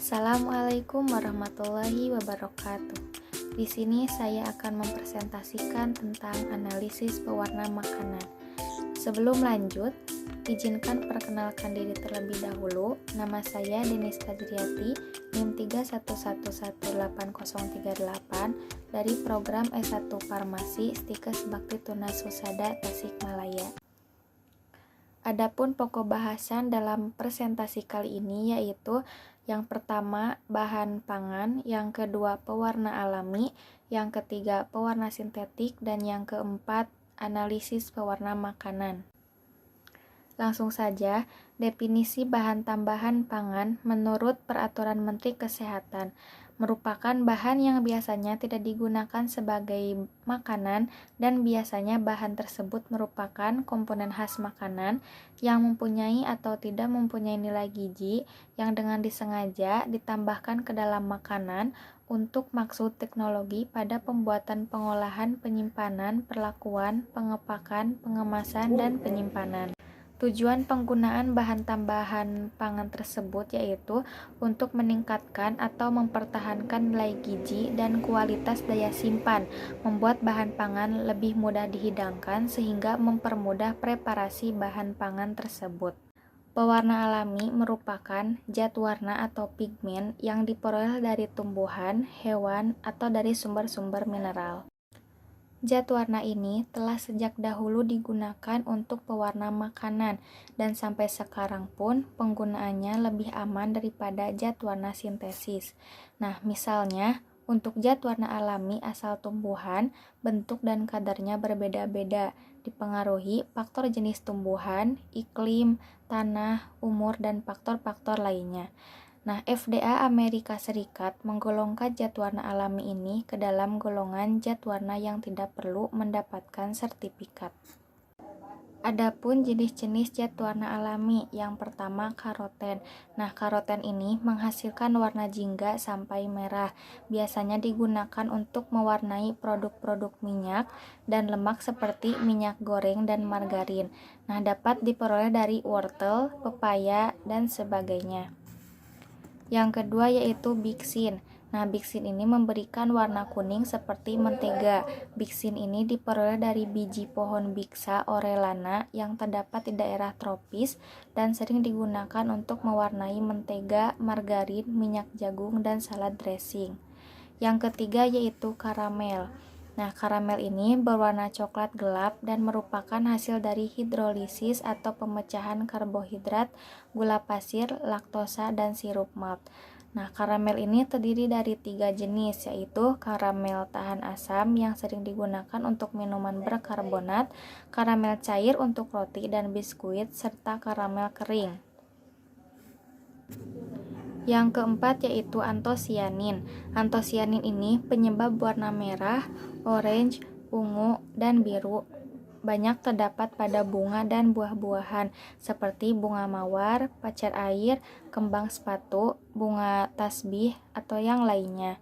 Assalamualaikum warahmatullahi wabarakatuh. Di sini saya akan mempresentasikan tentang analisis pewarna makanan. Sebelum lanjut, izinkan perkenalkan diri terlebih dahulu. Nama saya Denis Fajriati, NIM 31118038 dari program S1 Farmasi Stikes Bakti Tunas Husada Tasikmalaya. Adapun pokok bahasan dalam presentasi kali ini yaitu yang pertama bahan pangan, yang kedua pewarna alami, yang ketiga pewarna sintetik, dan yang keempat analisis pewarna makanan. Langsung saja, definisi bahan tambahan pangan menurut Peraturan Menteri Kesehatan merupakan bahan yang biasanya tidak digunakan sebagai makanan dan biasanya bahan tersebut merupakan komponen khas makanan yang mempunyai atau tidak mempunyai nilai gizi yang dengan disengaja ditambahkan ke dalam makanan untuk maksud teknologi pada pembuatan, pengolahan, penyimpanan, perlakuan, pengepakan, pengemasan, dan penyimpanan. Tujuan penggunaan bahan tambahan pangan tersebut yaitu untuk meningkatkan atau mempertahankan nilai gizi dan kualitas daya simpan, membuat bahan pangan lebih mudah dihidangkan sehingga mempermudah preparasi bahan pangan tersebut. Pewarna alami merupakan zat warna atau pigmen yang diperoleh dari tumbuhan, hewan, atau dari sumber-sumber mineral. Zat warna ini telah sejak dahulu digunakan untuk pewarna makanan dan sampai sekarang pun penggunaannya lebih aman daripada zat warna sintesis. Nah, misalnya untuk zat warna alami asal tumbuhan, bentuk dan kadarnya berbeda-beda, dipengaruhi faktor jenis tumbuhan, iklim, tanah, umur, dan faktor-faktor lainnya. Nah, FDA Amerika Serikat menggolongkan zat warna alami ini ke dalam golongan zat warna yang tidak perlu mendapatkan sertifikat. Adapun jenis-jenis zat warna alami, yang pertama karoten. Nah, karoten ini menghasilkan warna jingga sampai merah. Biasanya digunakan untuk mewarnai produk-produk minyak dan lemak seperti minyak goreng dan margarin. Nah, dapat diperoleh dari wortel, pepaya, dan sebagainya. Yang kedua yaitu biksin. Nah, biksin ini memberikan warna kuning seperti mentega. Biksin ini diperoleh dari biji pohon Bixa orellana yang terdapat di daerah tropis dan sering digunakan untuk mewarnai mentega, margarin, minyak jagung, dan salad dressing. Yang ketiga yaitu karamel. Nah, karamel ini berwarna coklat gelap dan merupakan hasil dari hidrolisis atau pemecahan karbohidrat, gula pasir, laktosa, dan sirup malt. Nah, karamel ini terdiri dari 3 jenis, yaitu karamel tahan asam yang sering digunakan untuk minuman berkarbonat, karamel cair untuk roti dan biskuit, serta karamel kering. Yang keempat yaitu antosianin. Antosianin ini penyebab warna merah, orange, ungu, dan biru. Banyak terdapat pada bunga dan buah-buahan seperti bunga mawar, pacar air, kembang sepatu, bunga tasbih, atau yang lainnya.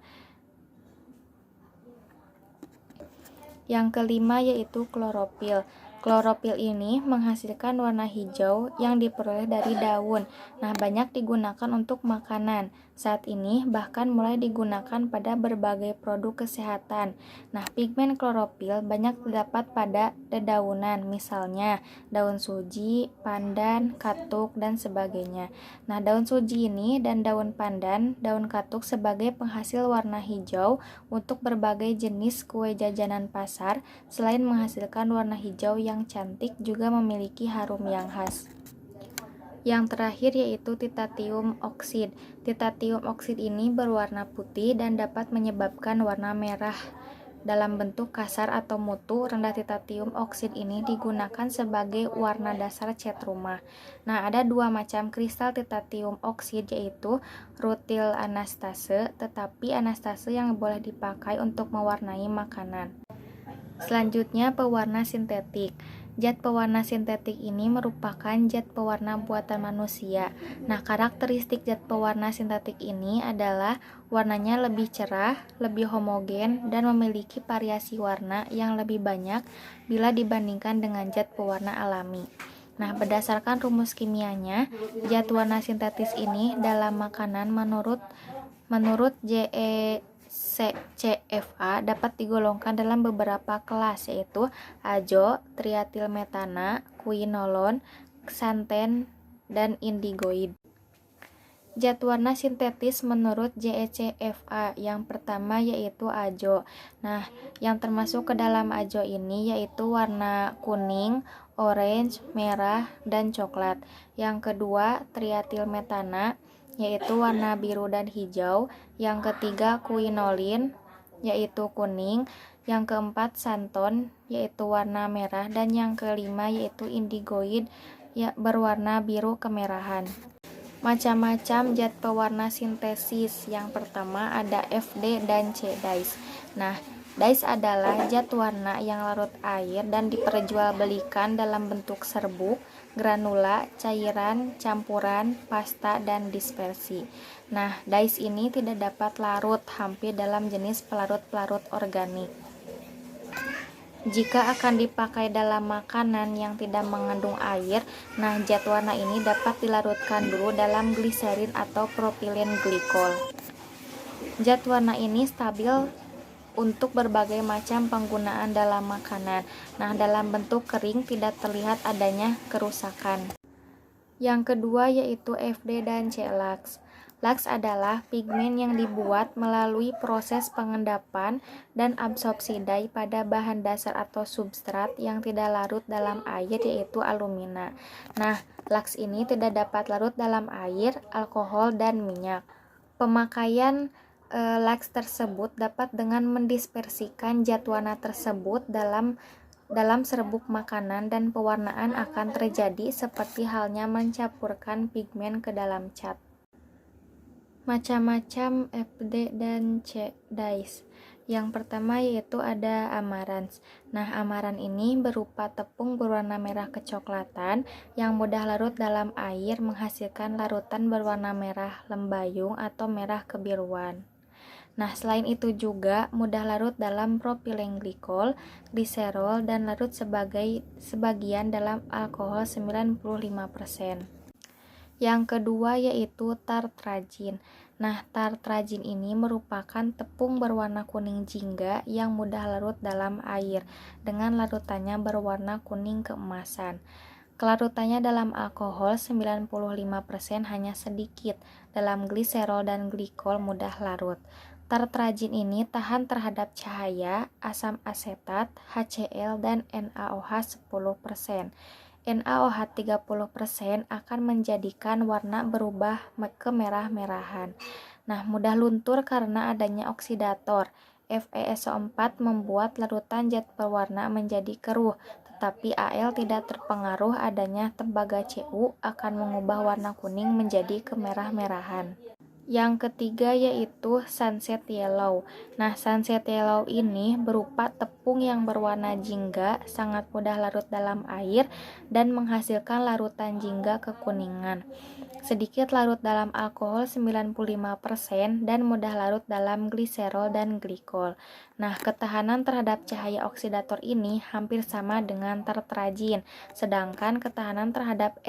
Yang kelima yaitu klorofil. Klorofil ini menghasilkan warna hijau yang diperoleh dari daun. Nah, banyak digunakan untuk makanan. Saat ini bahkan mulai digunakan pada berbagai produk kesehatan. Nah, pigmen klorofil banyak terdapat pada dedaunan, misalnya daun suji, pandan, katuk, dan sebagainya. Nah, daun suji ini dan daun pandan, daun katuk sebagai penghasil warna hijau untuk berbagai jenis kue jajanan pasar. Selain menghasilkan warna hijau yang cantik, juga memiliki harum yang khas. Yang terakhir yaitu titanium oksid. Titanium oksid ini berwarna putih dan dapat menyebabkan warna merah. Dalam bentuk kasar atau mutu, rendah titanium oksid ini digunakan sebagai warna dasar cat rumah. Nah, ada 2 macam kristal titanium oksid yaitu rutil anastase, tetapi anastase yang boleh dipakai untuk mewarnai makanan. Selanjutnya, pewarna sintetik. Zat pewarna sintetik ini merupakan zat pewarna buatan manusia. Nah, karakteristik zat pewarna sintetik ini adalah warnanya lebih cerah, lebih homogen, dan memiliki variasi warna yang lebih banyak bila dibandingkan dengan zat pewarna alami. Nah, berdasarkan rumus kimianya, zat warna sintetis ini dalam makanan menurut JECFA dapat digolongkan dalam beberapa kelas, yaitu azo, triatilmetana, quinolon, xanthen, dan indigoid. Zat warna sintetis menurut JECFA yang pertama yaitu azo. Nah, yang termasuk ke dalam azo ini yaitu warna kuning, orange, merah, dan coklat. Yang kedua, triatilmetana yaitu warna biru dan hijau. Yang ketiga, quinolin yaitu kuning. Yang keempat, xanthan yaitu warna merah, dan yang kelima yaitu indigoid ya berwarna biru kemerahan. Macam-macam zat pewarna sintesis. Yang pertama ada FD dan C dyes. Nah, dyes adalah zat warna yang larut air dan diperjualbelikan dalam bentuk serbuk, granula, cairan, campuran, pasta, dan dispersi. Nah, dyes ini tidak dapat larut, hampir dalam jenis pelarut-pelarut organik. Jika akan dipakai dalam makanan yang tidak mengandung air, nah zat warna ini dapat dilarutkan dulu dalam gliserin atau propilen glikol. Zat warna ini stabil untuk berbagai macam penggunaan dalam makanan. Nah, dalam bentuk kering tidak terlihat adanya kerusakan. Yang kedua yaitu FD dan C-lax. Lax adalah pigmen yang dibuat melalui proses pengendapan dan absorpsi dye pada bahan dasar atau substrat yang tidak larut dalam air, yaitu alumina. Nah, lax ini tidak dapat larut dalam air, alkohol, dan minyak. Pemakaian lax tersebut dapat dengan mendispersikan zat warna tersebut dalam serbuk makanan, dan pewarnaan akan terjadi seperti halnya mencampurkan pigmen ke dalam cat. Macam-macam FD dan C dyes. Yang pertama yaitu ada amarans. Nah, amaran ini berupa tepung berwarna merah kecoklatan yang mudah larut dalam air, menghasilkan larutan berwarna merah lembayung atau merah kebiruan. Nah, selain itu juga mudah larut dalam propilen glikol, gliserol, dan larut sebagian dalam alkohol 95%. Yang kedua yaitu tartrazin. Nah, tartrazin ini merupakan tepung berwarna kuning jingga yang mudah larut dalam air dengan larutannya berwarna kuning keemasan. Kelarutannya dalam alkohol 95% hanya sedikit, dalam gliserol dan glikol mudah larut. Tartrazin ini tahan terhadap cahaya, asam asetat, HCl, dan NaOH 10%. NaOH 30% akan menjadikan warna berubah kemerah-merahan. Nah, mudah luntur karena adanya oksidator. FeSO4 membuat larutan zat pewarna menjadi keruh, tetapi Al tidak terpengaruh. Adanya tembaga Cu akan mengubah warna kuning menjadi kemerah-merahan. Yang ketiga yaitu sunset yellow. Nah, sunset yellow ini berupa tepung yang berwarna jingga, sangat mudah larut dalam air, dan menghasilkan larutan jingga kekuningan. Sedikit larut dalam alkohol 95% dan mudah larut dalam gliserol dan glikol. Nah, ketahanan terhadap cahaya oksidator ini hampir sama dengan tartrazin, sedangkan ketahanan terhadap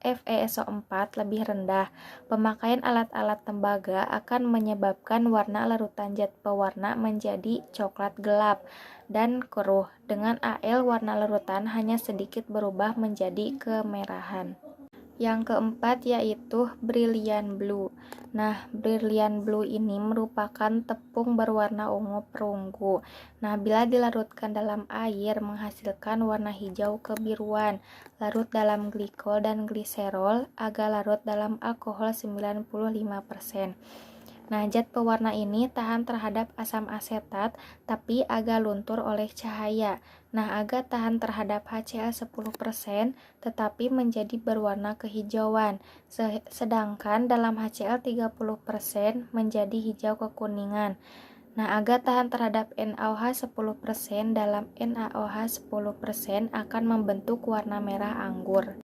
FeSO4 lebih rendah. Pemakaian alat-alat tembaga akan menyebabkan warna larutan zat pewarna menjadi coklat gelap dan keruh. Dengan Al, warna larutan hanya sedikit berubah menjadi kemerahan. Yang keempat yaitu brilliant blue. Nah, brilliant blue ini merupakan tepung berwarna ungu perunggu. Nah, bila dilarutkan dalam air menghasilkan warna hijau kebiruan, larut dalam glikol dan gliserol, agak larut dalam alkohol 95%. Nah, zat pewarna ini tahan terhadap asam asetat tapi agak luntur oleh cahaya. Nah, agak tahan terhadap HCl 10% tetapi menjadi berwarna kehijauan. Sedangkan dalam HCl 30% menjadi hijau kekuningan. Nah, agak tahan terhadap NaOH 10%, dalam NaOH 10% akan membentuk warna merah anggur.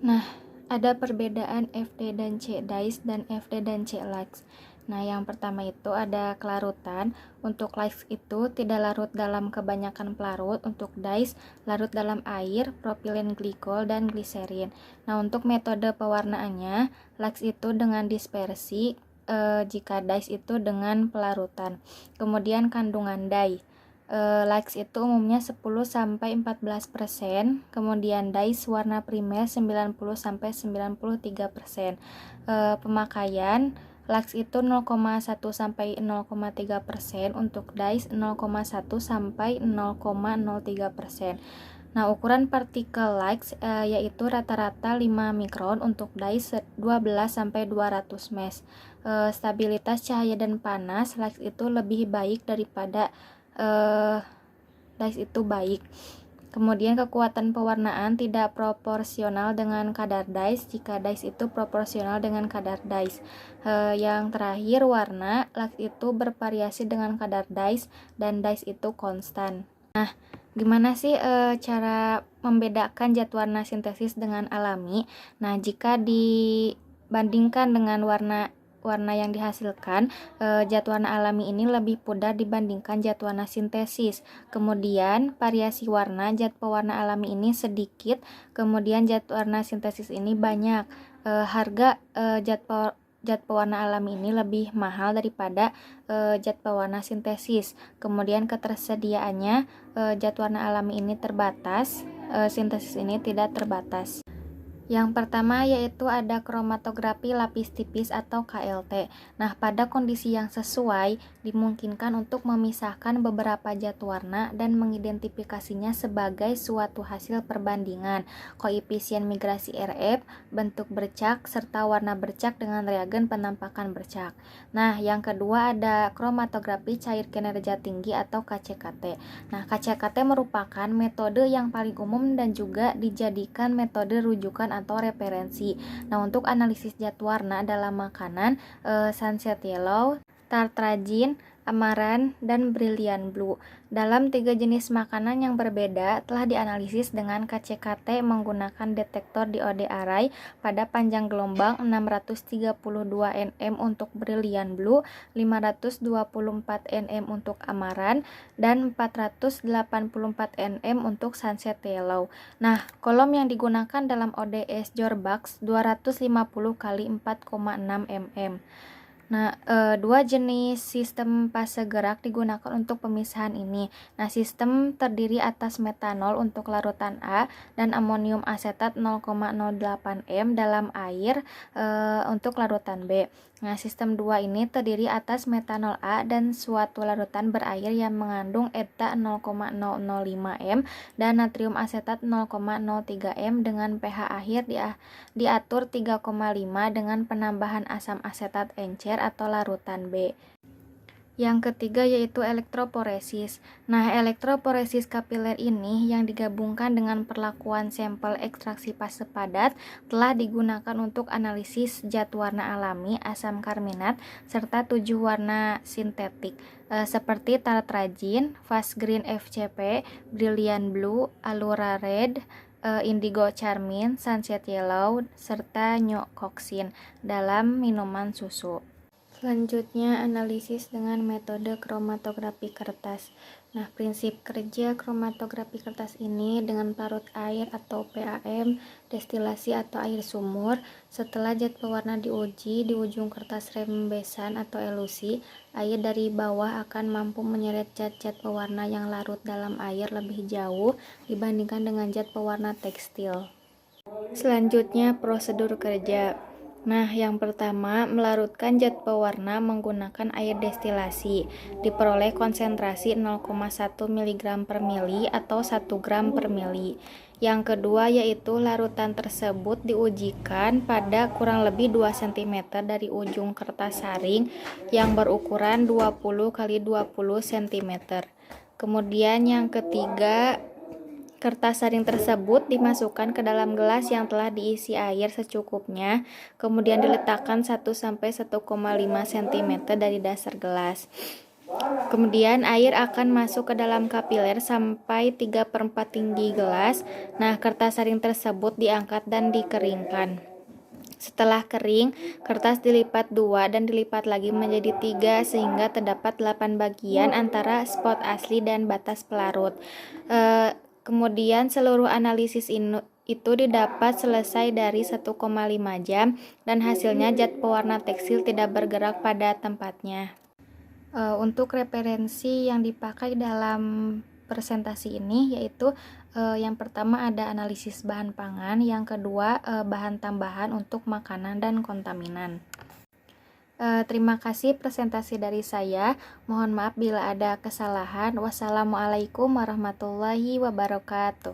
Nah, ada perbedaan FD dan C dyes dan FD dan C lax. Nah, yang pertama itu ada kelarutan. Untuk light itu tidak larut dalam kebanyakan pelarut. Untuk dyes larut dalam air, propilen glikol, dan gliserin. Nah, untuk metode pewarnaannya, light itu dengan dispersi, jika dyes itu dengan pelarutan. Kemudian kandungan dye. Lights itu umumnya 10-14%, kemudian dyes warna primer 90-93%. Pemakaian Lux itu 0,1-0,3%, untuk dyes 0,1-0,03%. Nah, ukuran partikel Lux yaitu rata-rata 5 mikron, untuk dyes 12-200 mesh. Stabilitas cahaya dan panas Lux itu lebih baik daripada dyes itu baik. Kemudian kekuatan pewarnaan tidak proporsional dengan kadar dyes jika dyes itu proporsional dengan kadar dyes. Yang terakhir warna, Lux itu bervariasi dengan kadar dyes dan dyes itu konstan. Nah, gimana sih cara membedakan zat warna sintesis dengan alami? Nah, jika dibandingkan dengan warna yang dihasilkan, zat warna alami ini lebih pudar dibandingkan zat warna sintesis. Kemudian variasi warna zat pewarna alami ini sedikit, kemudian zat warna sintesis ini banyak. Harga zat pewarna alami ini lebih mahal daripada zat pewarna sintesis. Kemudian ketersediaannya, zat warna alami ini terbatas, sintesis ini tidak terbatas. Yang pertama yaitu ada kromatografi lapis tipis atau KLT. Nah, pada kondisi yang sesuai, dimungkinkan untuk memisahkan beberapa zat warna dan mengidentifikasinya sebagai suatu hasil perbandingan, koefisien migrasi RF, bentuk bercak, serta warna bercak dengan reagen penampakan bercak. Nah, yang kedua ada kromatografi cair kinerja tinggi atau KCKT. Nah, KCKT merupakan metode yang paling umum dan juga dijadikan metode rujukan atau referensi. Nah, untuk analisis zat warna dalam makanan, sunset yellow, tartragin, amaran, dan brilliant blue. Dalam 3 jenis makanan yang berbeda telah dianalisis dengan KCKT menggunakan detektor diode array pada panjang gelombang 632 nm untuk brilliant blue, 524 nm untuk amaran, dan 484 nm untuk sunset yellow. Nah, kolom yang digunakan dalam ODS Jorbax 250 x 4,6 mm. Nah, dua jenis sistem fase gerak digunakan untuk pemisahan ini. Nah, sistem terdiri atas metanol untuk larutan A dan amonium asetat 0,08 m dalam air untuk larutan B. Nah, sistem 2 ini terdiri atas metanol A dan suatu larutan berair yang mengandung eta 0,005 m dan natrium asetat 0,03 m dengan pH akhir diatur 3,5 dengan penambahan asam asetat encer atau larutan B. Yang ketiga yaitu elektroporesis. Nah, elektroporesis kapiler ini yang digabungkan dengan perlakuan sampel ekstraksi fase padat telah digunakan untuk analisis zat warna alami, asam karminat, serta 7 warna sintetik seperti tartragin, fast green FCP, brilliant blue, allura red, indigo carmine, sunset yellow, serta nyokoksin dalam minuman susu. Selanjutnya, analisis dengan metode kromatografi kertas. Nah, prinsip kerja kromatografi kertas ini dengan parut air atau PAM, destilasi atau air sumur. Setelah zat pewarna diuji di ujung kertas rembesan atau elusi, air dari bawah akan mampu menyeret zat-zat pewarna yang larut dalam air lebih jauh dibandingkan dengan zat pewarna tekstil. Selanjutnya, prosedur kerja. Nah, yang pertama, melarutkan zat pewarna menggunakan air destilasi. Diperoleh konsentrasi 0,1 mg per mili atau 1 gram per mili. Yang kedua yaitu larutan tersebut diujikan pada kurang lebih 2 cm dari ujung kertas saring yang berukuran 20 x 20 cm. Kemudian yang ketiga, kertas saring tersebut dimasukkan ke dalam gelas yang telah diisi air secukupnya, kemudian diletakkan 1-1,5 cm dari dasar gelas. Kemudian air akan masuk ke dalam kapiler sampai 3/4 tinggi gelas. Nah, kertas saring tersebut diangkat dan dikeringkan. Setelah kering, kertas dilipat 2 dan dilipat lagi menjadi 3 sehingga terdapat 8 bagian antara spot asli dan batas pelarut. Kemudian seluruh analisis itu didapat selesai dari 1,5 jam dan hasilnya zat pewarna tekstil tidak bergerak pada tempatnya. Untuk referensi yang dipakai dalam presentasi ini yaitu yang pertama ada analisis bahan pangan, yang kedua bahan tambahan untuk makanan dan kontaminan. Terima kasih presentasi dari saya. Mohon maaf bila ada kesalahan. Wassalamualaikum warahmatullahi wabarakatuh.